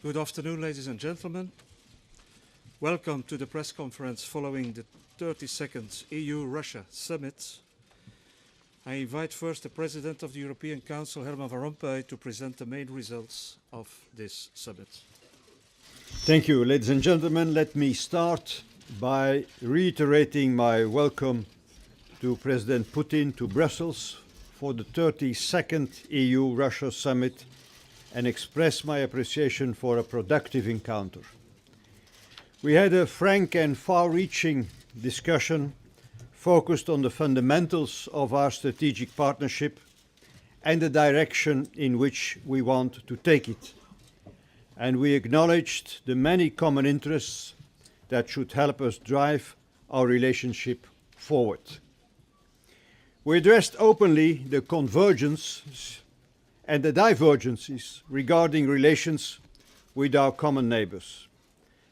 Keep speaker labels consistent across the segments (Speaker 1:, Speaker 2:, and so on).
Speaker 1: Good afternoon, ladies and gentlemen. Welcome to the press conference following the 32nd EU-Russia summit. I invite first the President of the European Council, Herman Van Rompuy, to present the main results of this summit.
Speaker 2: Thank you, ladies and gentlemen. Let me start by reiterating my welcome to President Putin to Brussels for the 32nd EU-Russia summit and express my appreciation for a productive encounter. We had a frank and far-reaching discussion focused on the fundamentals of our strategic partnership and the direction in which we want to take it. And we acknowledged the many common interests that should help us drive our relationship forward. We addressed openly the convergences and the divergences regarding relations with our common neighbors.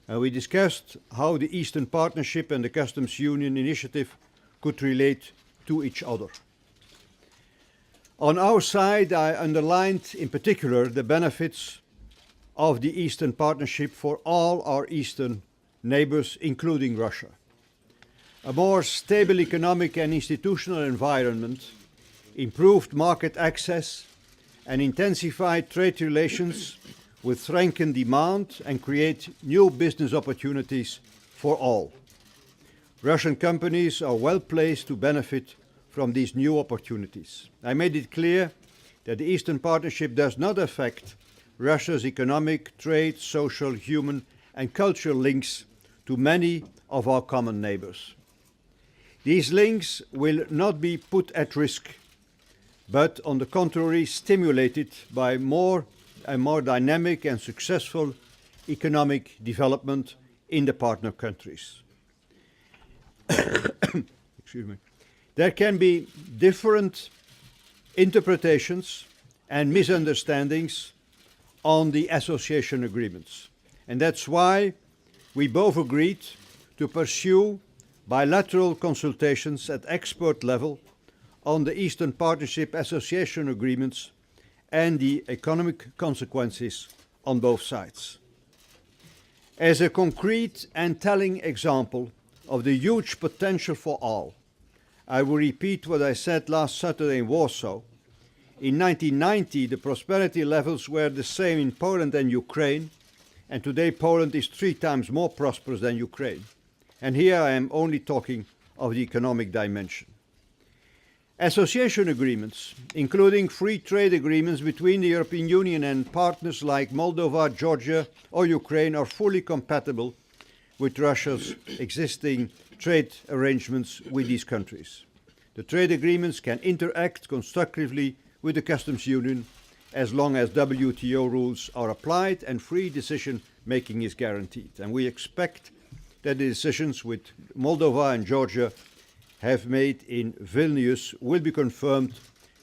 Speaker 2: And we discussed how the Eastern Partnership and the Customs Union initiative could relate to each other. On our side, I underlined in particular the benefits of the Eastern Partnership for all our Eastern neighbors, including Russia. A more stable economic and institutional environment, improved market access, and intensified trade relations will strengthen demand and create new business opportunities for all. Russian companies are well placed to benefit from these new opportunities. I made it clear that the Eastern Partnership does not affect Russia's economic, trade, social, human, and cultural links to many of our common neighbors. These links will not be put at risk, but on the contrary stimulated by more and more dynamic and successful economic development in the partner countries. Excuse me. There can be different interpretations and misunderstandings on the association agreements, and that's why we both agreed to pursue bilateral consultations at expert level on the Eastern Partnership association agreements and the economic consequences on both sides. As a concrete and telling example of the huge potential for all, I will repeat what I said last Saturday in Warsaw. In 1990, the prosperity levels were the same in Poland and Ukraine, and today Poland is 3 times more prosperous than Ukraine. And here I am only talking of the economic dimension. Association agreements, including free trade agreements between the European Union and partners like Moldova, Georgia, or Ukraine, are fully compatible with Russia's existing trade arrangements with these countries. The trade agreements can interact constructively with the Customs Union as long as WTO rules are applied and free decision-making is guaranteed. And we expect that the decisions with Moldova and Georgia have made in Vilnius will be confirmed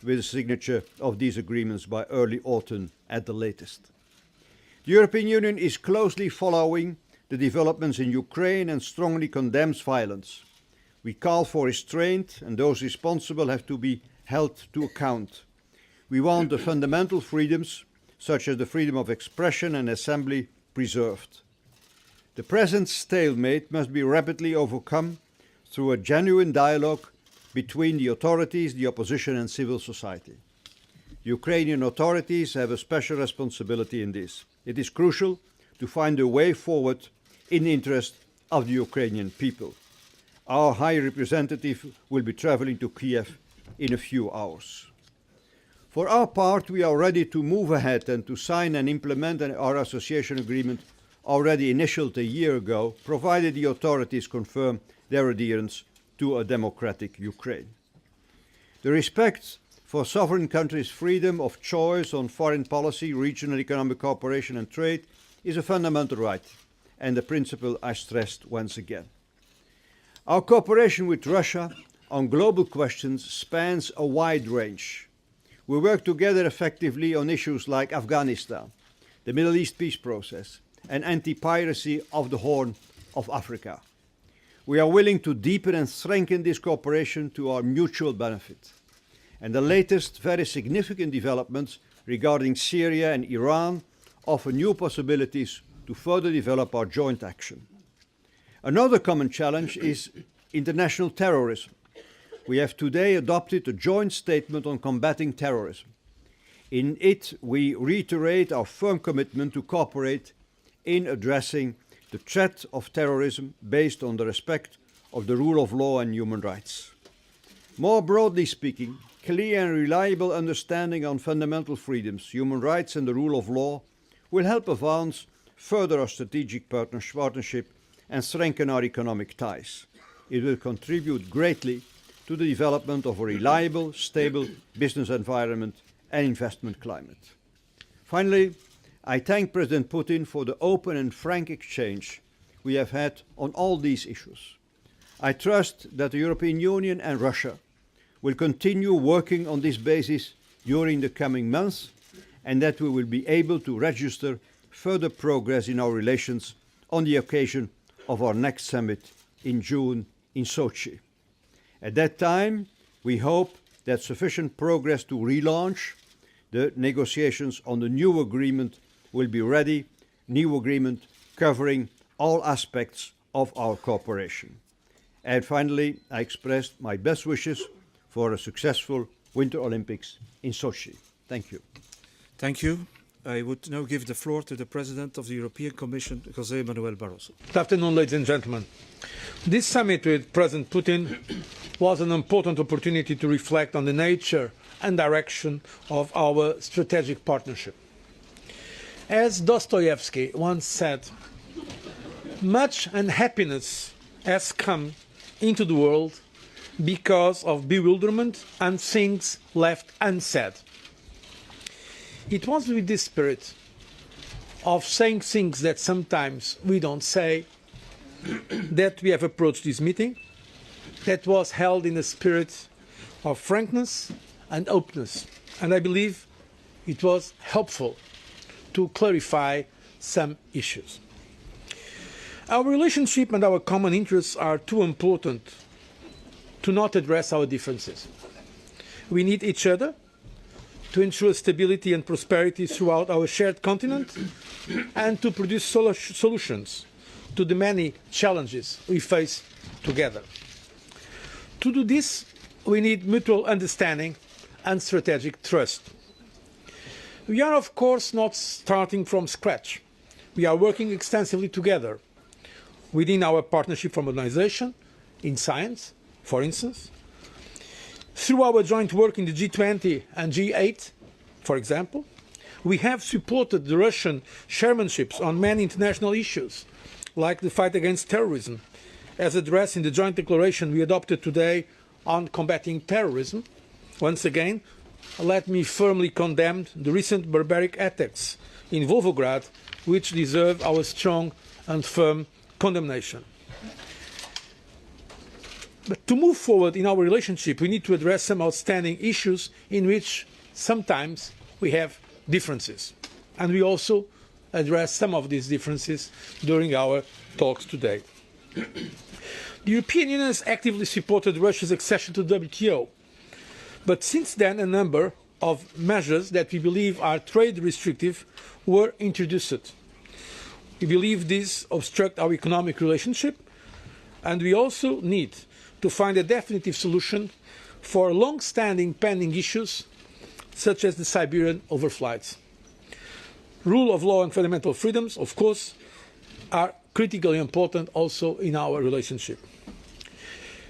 Speaker 2: with the signature of these agreements by early autumn at the latest. The European Union is closely following the developments in Ukraine and strongly condemns violence. We call for restraint, and those responsible have to be held to account. We want the fundamental freedoms, such as the freedom of expression and assembly, preserved. The present stalemate must be rapidly overcome through a genuine dialogue between the authorities, the opposition and civil society. The Ukrainian authorities have a special responsibility in this. It is crucial to find a way forward in the interest of the Ukrainian people. Our High Representative will be traveling to Kiev in a few hours. For our part, we are ready to move ahead and to sign and implement our association agreement already initialed a year ago, provided the authorities confirm their adherence to a democratic Ukraine. The respect for sovereign countries' freedom of choice on foreign policy, regional economic cooperation and trade is a fundamental right and a principle I stressed once again. Our cooperation with Russia on global questions spans a wide range. We work together effectively on issues like Afghanistan, the Middle East peace process, and anti-piracy of the Horn of Africa. We are willing to deepen and strengthen this cooperation to our mutual benefit. And the latest very significant developments regarding Syria and Iran offer new possibilities to further develop our joint action. Another common challenge is international terrorism. We have today adopted a joint statement on combating terrorism. In it, we reiterate our firm commitment to cooperate in addressing the threat of terrorism based on the respect of the rule of law and human rights. More broadly speaking, clear and reliable understanding on fundamental freedoms, human rights and the rule of law will help advance further our strategic partnership and strengthen our economic ties. It will contribute greatly to the development of a reliable, stable business environment and investment climate. Finally, I thank President Putin for the open and frank exchange we have had on all these issues. I trust that the European Union and Russia will continue working on this basis during the coming months, and that we will be able to register further progress in our relations on the occasion of our next summit in June in Sochi. At that time, we hope that sufficient progress to relaunch the negotiations on the new agreement will be ready, new agreement covering all aspects of our cooperation. And finally, I expressed my best wishes for a successful Winter Olympics in Sochi. Thank you.
Speaker 1: Thank you. I would now give the floor to the President of the European Commission, José Manuel Barroso.
Speaker 3: Good afternoon, ladies and gentlemen. This summit with President Putin was an important opportunity to reflect on the nature and direction of our strategic partnership. As Dostoevsky once said, much unhappiness has come into the world because of bewilderment and things left unsaid. It was with this spirit of saying things that sometimes we don't say that we have approached this meeting, that was held in a spirit of frankness and openness. And I believe it was helpful to clarify some issues. Our relationship and our common interests are too important to not address our differences. We need each other to ensure stability and prosperity throughout our shared continent and to produce solutions to the many challenges we face together. To do this, we need mutual understanding and strategic trust. We are, of course, not starting from scratch. We are working extensively together within our Partnership for Modernization, in science, for instance, through our joint work in the G20 and G8, for example. We have supported the Russian chairmanships on many international issues, like the fight against terrorism, as addressed in the joint declaration we adopted today on combating terrorism. Once again, let me firmly condemn the recent barbaric attacks in Volgograd, which deserve our strong and firm condemnation. But to move forward in our relationship, we need to address some outstanding issues in which sometimes we have differences. And we also address some of these differences during our talks today. The European Union has actively supported Russia's accession to the WTO. But since then, a number of measures that we believe are trade restrictive were introduced. We believe these obstruct our economic relationship, and we also need to find a definitive solution for long-standing pending issues such as the Siberian overflights. Rule of law and fundamental freedoms, of course, are critically important also in our relationship.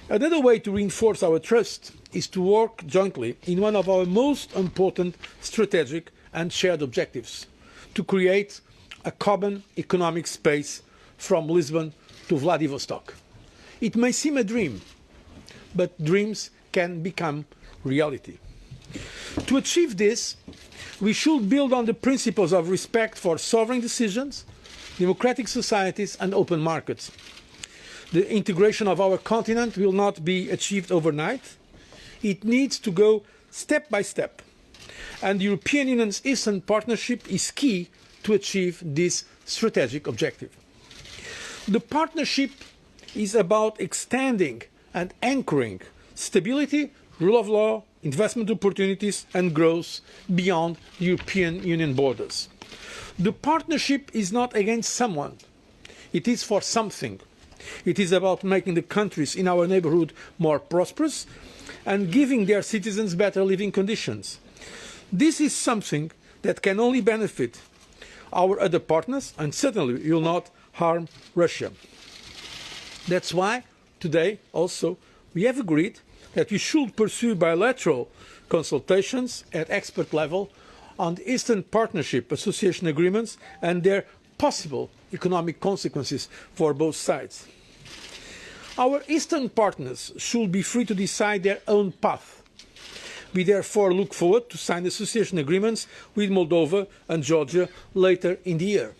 Speaker 3: Another way to reinforce our trust is to work jointly in one of our most important strategic and shared objectives, to create a common economic space from Lisbon to Vladivostok. It may seem a dream, but dreams can become reality. To achieve this, we should build on the principles of respect for sovereign decisions, democratic societies and open markets. The integration of our continent will not be achieved overnight. It needs to go step by step. And the European Union's Eastern Partnership is key to achieve this strategic objective. The partnership is about extending and anchoring stability, rule of law, investment opportunities and growth beyond European Union borders. The partnership is not against someone. It is for something. It is about making the countries in our neighbourhood more prosperous and giving their citizens better living conditions. This is something that can only benefit our other partners and certainly will not harm Russia. That's why today also we have agreed that we should pursue bilateral consultations at expert level on the Eastern Partnership Association agreements and their possible economic consequences for both sides. Our Eastern partners should be free to decide their own path. We therefore look forward to sign association agreements with Moldova and Georgia later in the year.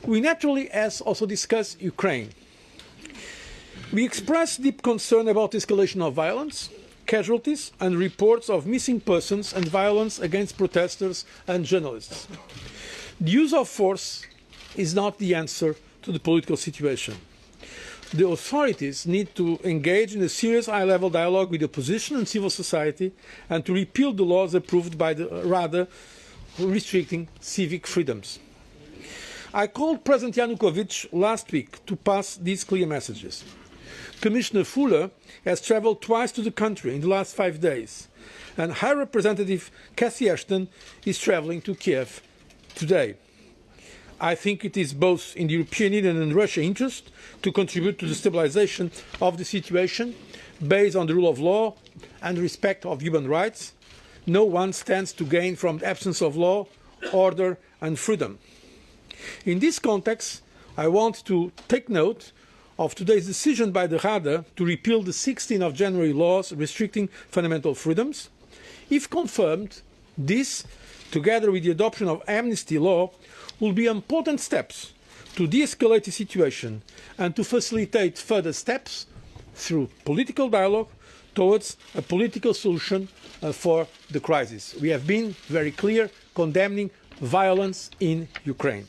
Speaker 3: We naturally also discuss Ukraine. We express deep concern about the escalation of violence, casualties and reports of missing persons and violence against protesters and journalists. The use of force is not the answer to the political situation. The authorities need to engage in a serious high-level dialogue with the opposition and civil society and to repeal the laws approved by the rather restricting civic freedoms. I called President Yanukovych last week to pass these clear messages. Commissioner Füle has travelled twice to the country in the last 5 days, and High Representative Cathy Ashton is travelling to Kiev today. I think it is both in the European Union and Russia's interest to contribute to the stabilisation of the situation based on the rule of law and respect of human rights. No one stands to gain from the absence of law, order and freedom. In this context, I want to take note of today's decision by the Rada to repeal the 16th of January laws restricting fundamental freedoms. If confirmed, this, together with the adoption of amnesty law, will be important steps to de-escalate the situation and to facilitate further steps through political dialogue towards a political solution for the crisis. We have been very clear condemning violence in Ukraine.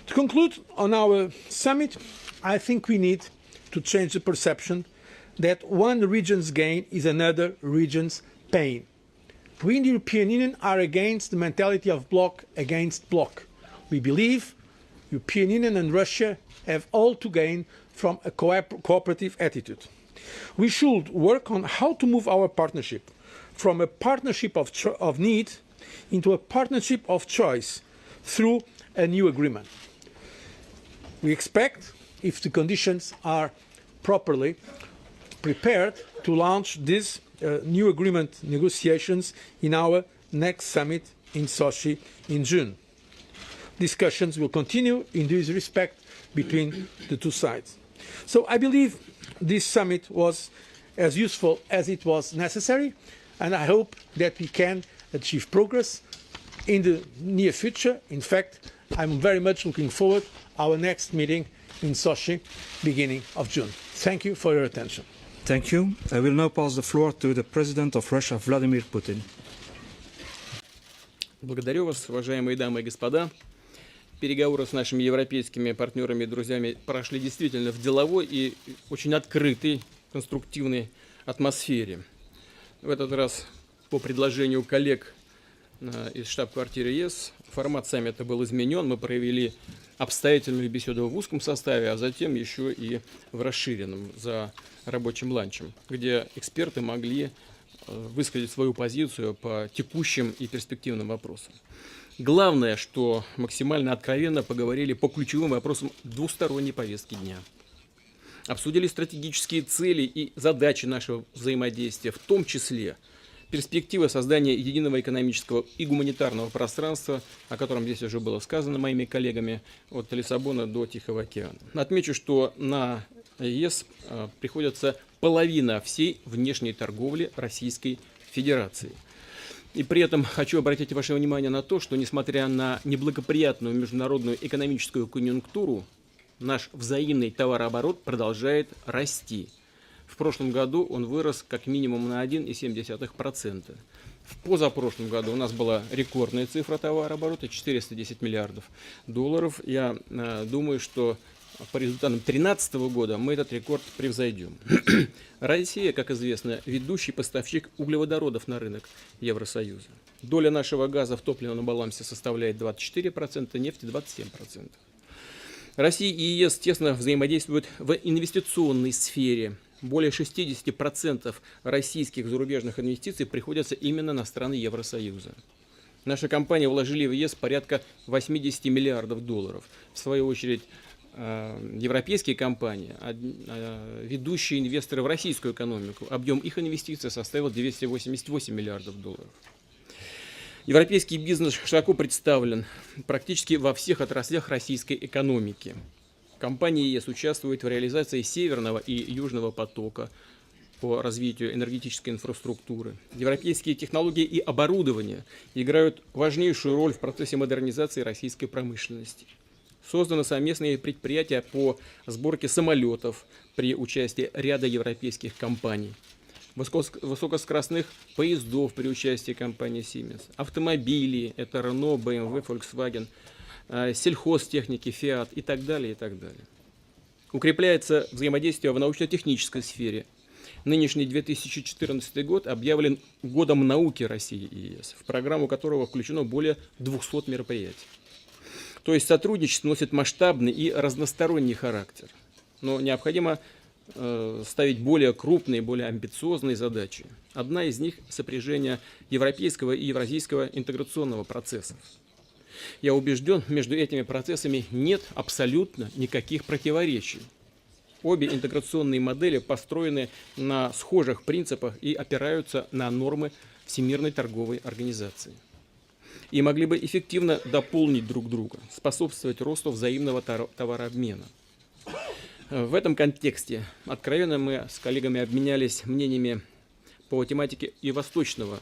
Speaker 3: To conclude on our summit, I think we need to change the perception that one region's gain is another region's pain. We in the European Union are against the mentality of bloc against bloc. We believe the European Union and Russia have all to gain from a cooperative attitude. We should work on how to move our partnership from a partnership of need into a partnership of choice through a new agreement. We expect, if the conditions are properly prepared, to launch this new agreement negotiations in our next summit in Sochi in June. Discussions will continue in this respect between the two sides. So I believe this summit was as useful as it was necessary, and I hope that we can achieve progress in the near future. In fact, I'm very much looking forward to our next meeting in Sochi, beginning of June. Thank you for your attention.
Speaker 1: Thank you. I will now pass the floor to the President of Russia, Vladimir Putin.
Speaker 4: Благодарю вас, уважаемые дамы и господа. Переговоры с нашими европейскими партнерами и друзьями прошли действительно в деловой и очень открытой, конструктивной атмосфере. В этот раз по предложению коллег из штаб-квартиры ЕС формат саммита был изменен. Мы провели обстоятельную беседу в узком составе, а затем еще и в расширенном за рабочим ланчем, где эксперты могли высказать свою позицию по текущим и перспективным вопросам. Главное, что максимально откровенно поговорили по ключевым вопросам двусторонней повестки дня. Обсудили стратегические цели и задачи нашего взаимодействия, в том числе перспективы создания единого экономического и гуманитарного пространства, о котором здесь уже было сказано моими коллегами, от Лиссабона до Тихого океана. Отмечу, что на ЕС приходится половина всей внешней торговли Российской Федерации. И при этом хочу обратить ваше внимание на то, что несмотря на неблагоприятную международную экономическую конъюнктуру, наш взаимный товарооборот продолжает расти. В прошлом году он вырос как минимум на 1,7%. В позапрошлом году у нас была рекордная цифра товарооборота – 410 миллиардов долларов. Я думаю, что по результатам 2013 года мы этот рекорд превзойдем. Россия, как известно, ведущий поставщик углеводородов на рынок Евросоюза. Доля нашего газа в топливном балансе составляет 24%, нефти 27%. Россия и ЕС тесно взаимодействуют в инвестиционной сфере. Более 60% российских зарубежных инвестиций приходятся именно на страны Евросоюза. Наши компании вложили в ЕС порядка 80 миллиардов долларов. В свою очередь, европейские компании, ведущие инвесторы в российскую экономику, объем их инвестиций составил 288 миллиардов долларов. Европейский бизнес широко представлен практически во всех отраслях российской экономики. Компания ЕС участвует в реализации Северного и Южного потока по развитию энергетической инфраструктуры. Европейские технологии и оборудование играют важнейшую роль в процессе модернизации российской промышленности. Созданы совместные предприятия по сборке самолетов при участии ряда европейских компаний, высокоскоростных поездов при участии компании Siemens, автомобилей, это Renault, BMW, Volkswagen, сельхозтехники, Fiat и так далее, и так далее. Укрепляется взаимодействие в научно-технической сфере. Нынешний 2014 год объявлен годом науки России и ЕС, в программу которого включено более 200 мероприятий. То есть сотрудничество носит масштабный и разносторонний характер. Но необходимо ставить более крупные, более амбициозные задачи. Одна из них – сопряжение европейского и евразийского интеграционного процессов. Я убежден, между этими процессами нет абсолютно никаких противоречий. Обе интеграционные модели построены на схожих принципах и опираются на нормы Всемирной торговой организации. И могли бы эффективно дополнить друг друга, способствовать росту взаимного товарообмена. В этом контексте откровенно мы с коллегами обменялись мнениями по тематике и восточного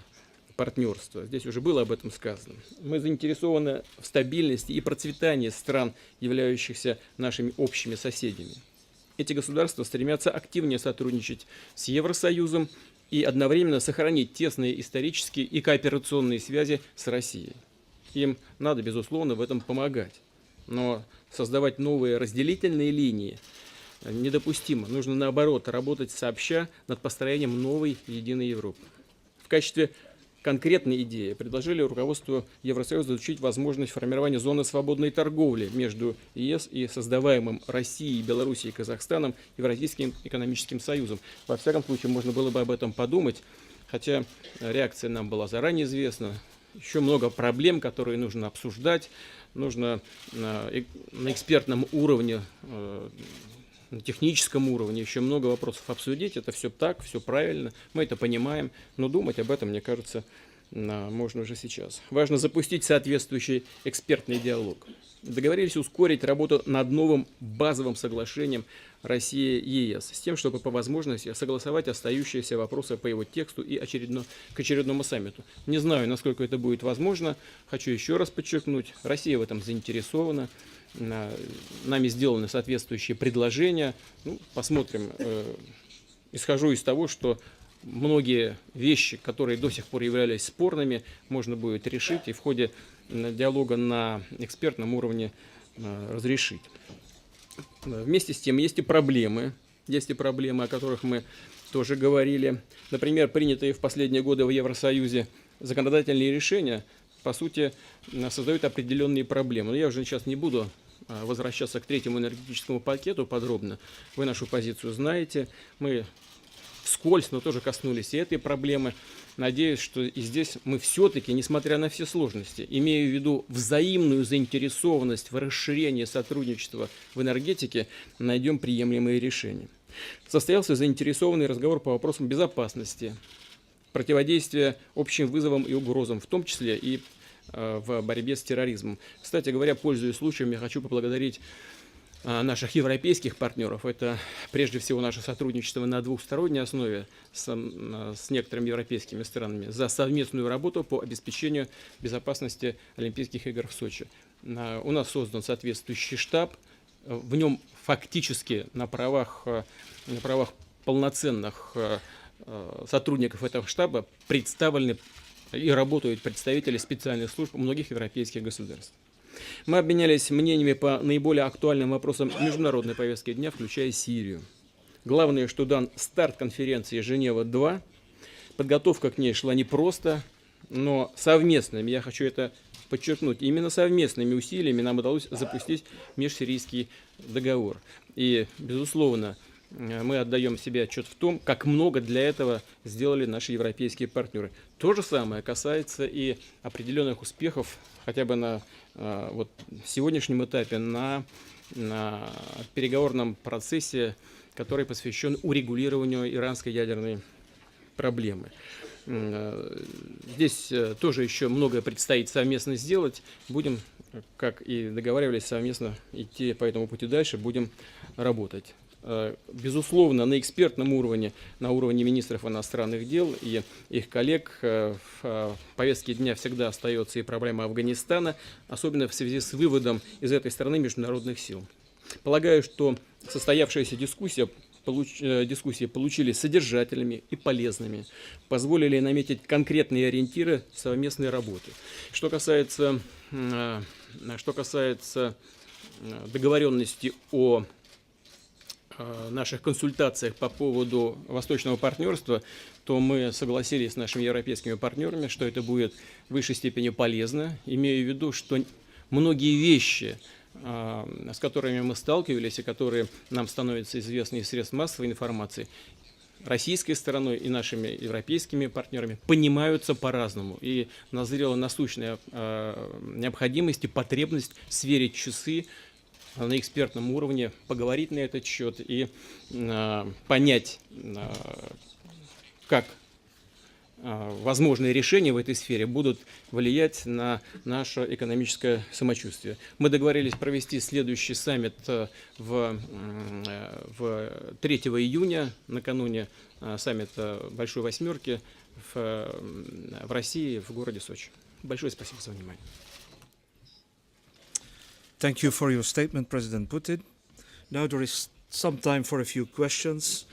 Speaker 4: партнерства. Здесь уже было об этом сказано. Мы заинтересованы в стабильности и процветании стран, являющихся нашими общими соседями. Эти государства стремятся активнее сотрудничать с Евросоюзом и одновременно сохранить тесные исторические и кооперационные связи с Россией. Им надо, безусловно, в этом помогать. Но создавать новые разделительные линии недопустимо. Нужно, наоборот, работать сообща над построением новой единой Европы. В качестве конкретной идеи предложили руководству Евросоюза изучить возможность формирования зоны свободной торговли между ЕС и создаваемым Россией, Белоруссией и Казахстаном Евразийским экономическим союзом. Во всяком случае, можно было бы об этом подумать, хотя реакция нам была заранее известна. Еще много проблем, которые нужно обсуждать, нужно на экспертном уровне, на техническом уровне еще много вопросов обсудить. Это все так, все правильно, мы это понимаем, но думать об этом, мне кажется, можно уже сейчас. Важно запустить соответствующий экспертный диалог. Договорились ускорить работу над новым базовым соглашением России и ЕС, с тем, чтобы по возможности согласовать остающиеся вопросы по его тексту и к очередному саммиту. Не знаю, насколько это будет возможно. Хочу еще раз подчеркнуть, Россия в этом заинтересована. Нами сделаны соответствующие предложения. Ну, посмотрим. Исхожу из того, что многие вещи, которые до сих пор являлись спорными, можно будет решить и в ходе диалога на экспертном уровне разрешить. Вместе с тем есть и проблемы, о которых мы тоже говорили. Например, принятые в последние годы в Евросоюзе законодательные решения, по сути, создают определенные проблемы. Но я уже сейчас не буду возвращаться к третьему энергетическому пакету подробно. Вы нашу позицию знаете. Мы вскользь, но тоже коснулись и этой проблемы. Надеюсь, что и здесь мы все-таки, несмотря на все сложности, имея в виду взаимную заинтересованность в расширении сотрудничества в энергетике, найдем приемлемые решения. Состоялся заинтересованный разговор по вопросам безопасности, противодействия общим вызовам и угрозам, в том числе и в борьбе с терроризмом. Кстати говоря, пользуясь случаем, я хочу поблагодарить наших европейских партнеров. Это прежде всего наше сотрудничество на двухсторонней основе с некоторыми европейскими странами за совместную работу по обеспечению безопасности Олимпийских игр в Сочи. У нас создан соответствующий штаб. В нем фактически на правах полноценных сотрудников этого штаба представлены и работают представители специальных служб многих европейских государств. Мы обменялись мнениями по наиболее актуальным вопросам международной повестки дня, включая Сирию. Главное, что дан старт конференции Женева-2. Подготовка к ней шла непросто. но совместными, я хочу это подчеркнуть, именно совместными усилиями нам удалось запустить межсирийский договор. И, безусловно, мы отдаем себе отчет в том, как много для этого сделали наши европейские партнеры. То же самое касается и определенных успехов, хотя бы на вот сегодняшнем этапе, на переговорном процессе, который посвящен урегулированию иранской ядерной проблемы. Здесь тоже еще многое предстоит совместно сделать. Будем, как и договаривались, совместно идти по этому пути дальше, будем работать. Безусловно, на экспертном уровне, на уровне министров иностранных дел и их коллег в повестке дня всегда остается и проблема Афганистана, особенно в связи с выводом из этой страны международных сил. Полагаю, что состоявшаяся дискуссии получились содержательными и полезными, позволили наметить конкретные ориентиры совместной работы. Что касается договоренности о наших консультациях по поводу восточного партнерства, то мы согласились с нашими европейскими партнерами, что это будет в высшей степени полезно, имея в виду, что многие вещи, с которыми мы сталкивались и которые нам становятся известны из средств массовой информации, российской стороной и нашими европейскими партнерами понимаются по-разному. И назрела насущная необходимость и потребность сверить часы на экспертном уровне, поговорить на этот счет и понять, как возможные решения в этой сфере будут влиять на наше экономическое самочувствие. Мы договорились провести следующий саммит в 3 июня, накануне саммита Большой Восьмерки в России, в городе Сочи. Большое спасибо за внимание.
Speaker 1: Thank you for your statement, President Putin. Now there is some time for a few questions.